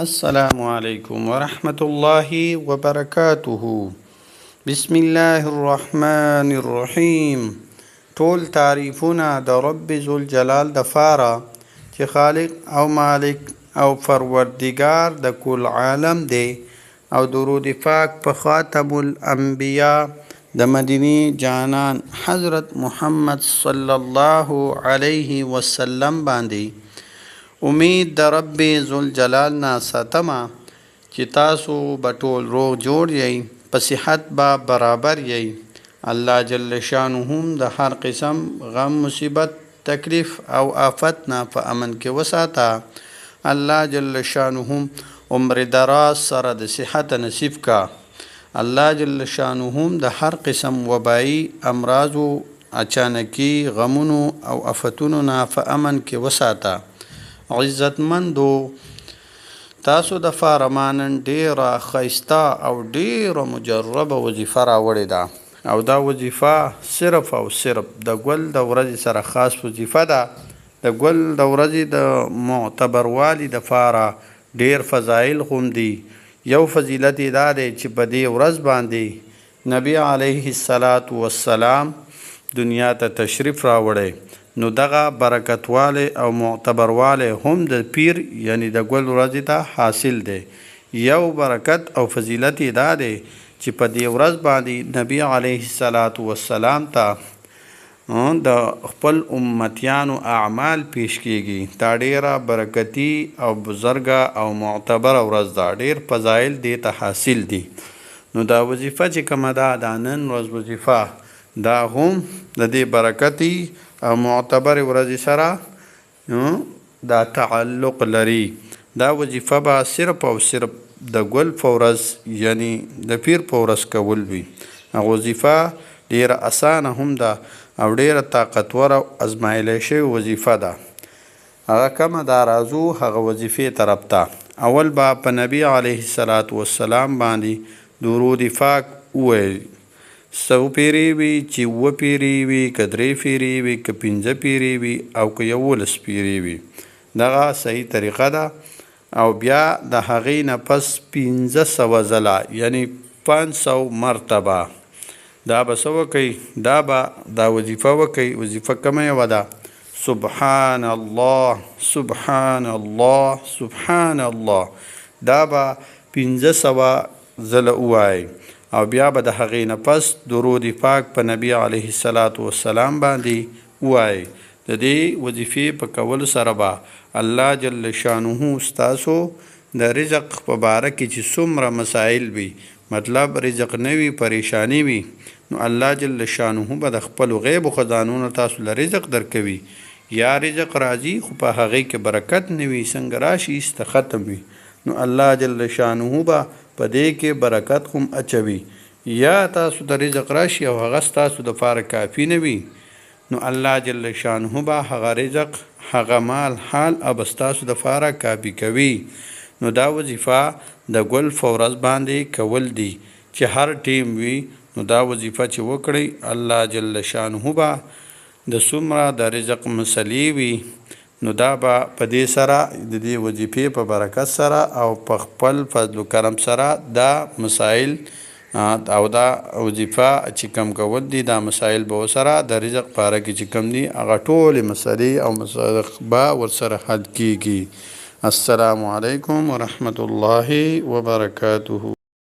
السلام علیکم ورحمۃ اللہ وبرکاتہ. بسم الله الرحمن الرحیم. ټول تعریفونه د رب ذوالجلال د فاره چې خالق او مالک او پروردگار د کل عالم دی، او درود پاک په خاتم الانبیاء د مدینی جانان حضرت محمد صلی الله علیه وسلم باندې. امید د رب ذوالجلال نه ساتمه چې تاسو به ټول روغ جوړ یئ، په صحت به برابر یئ. الله جل شانه د هر قسم غم، مصیبت، تکلیف او آفت نه په امن کې وساته. الله جل شانه عمر دراز سره د صحت نصیب کا. الله جل شانه د هر قسم وبایي امراضو، اچانکی غمونو او آفتونو نه په امن کې وساته. عزتمندو، تاسو د فارمانن ډیره ښایسته او ډیره مجربه وظیفه راوړې ده، او دا وظیفه صرف او صرف د ګل د ورځې سره خاص وظیفه ده. د ګل د ورځې د معتبروالي د فاره ډیر فضایل هم دي. یو فضیلت دا دی چې په دې ورځ باندې نبی علیه السلام دنیا ته تشریف راوړی، نو دغه برکتواله او معتبرواله هم د پیر یعنی د ګل ورځې ته حاصل دی. یو برکت او فضیلت دا دی چې په دې ورځ باندې نبی علیه السلام ته د خپل امتیانو اعمال پیش کیږي. دا ډیره برکتی او بزرګه او معتبر ورځ ده، ډیر فضایل دې ته حاصل دي. نو دا وظیفه چې کومه ده، دا نن ورځ وظیفه دا هم د دې برکتی او معتبر ورځې سره دا تعلق لري. دا وظیفه به صرف او صرف د ګل په ورځ یعنی د پیر په ورځ کول وي. هغه وظیفه ډیره اسانه هم ده او ډیره طاقتور او ازمایلی شوې وظیفه ده. هغه کومه ده، راځو هغه وظیفې طرف ته. اول به په نبی علیه السلام باندې درود پاک وویل. سو پیری وي چې اووه پیری وي، که درې پیری وي، که پنځه پیری وي، او که 11 پیری وي، دغه صحیح طریقه ده. او بیا د هغې نه پس 1500 ځله یعنی 500 مرتبه دا به څه وکئ، دا وظیفه وکئ. وظیفه کومه یوه ده؟ سبحان الله سبحان الله سبحان الله. دا به 1500 ځله ووایئ، او بیا به د هغې نه پس درود پاک په نبی علیه السلام باندې ووایئ. د دې وظیفې په کولو سره به الله جل شانه ستاسو د رزق په باره کې چې څومره مسایل وي، مطلب رزق نه وي، پریشانی وي، نو الله جل شانه به د خپلو غیبو خزانو تاسو له رزق درکوي. یا رزق راځي خو په هغې کې برکت نه وي، څنګه راشي ایسته ختم وي، نو الله جل شانه به په دې کې برکت هم اچوي. یا تاسو د رزق راشي او هغه ستاسو دپاره کافي نه وي، نو الله جل شانه به هغه رزق، هغه مال، حال به ستاسو دپاره کافي کوي. نو دا وظیفه د ګل په ورځ باندې کول دي چې هر ټیم وي. نو دا وظیفه چې وکړئ، الله جل شانه به د څومره د رزق مسلې وي، نو دا به په دې سره د دې وظیفې په برکت سره او په خپل فضل و کرم سره دا مسایل او دا وظیفه چې کم کول دي، دا مسایل به ورسره د رزق په اړه کې چې کم دي، هغه ټولې مسلې او مسایل به ورسره حل کیږي. السلام علیکم ورحمت الله وبرکاته.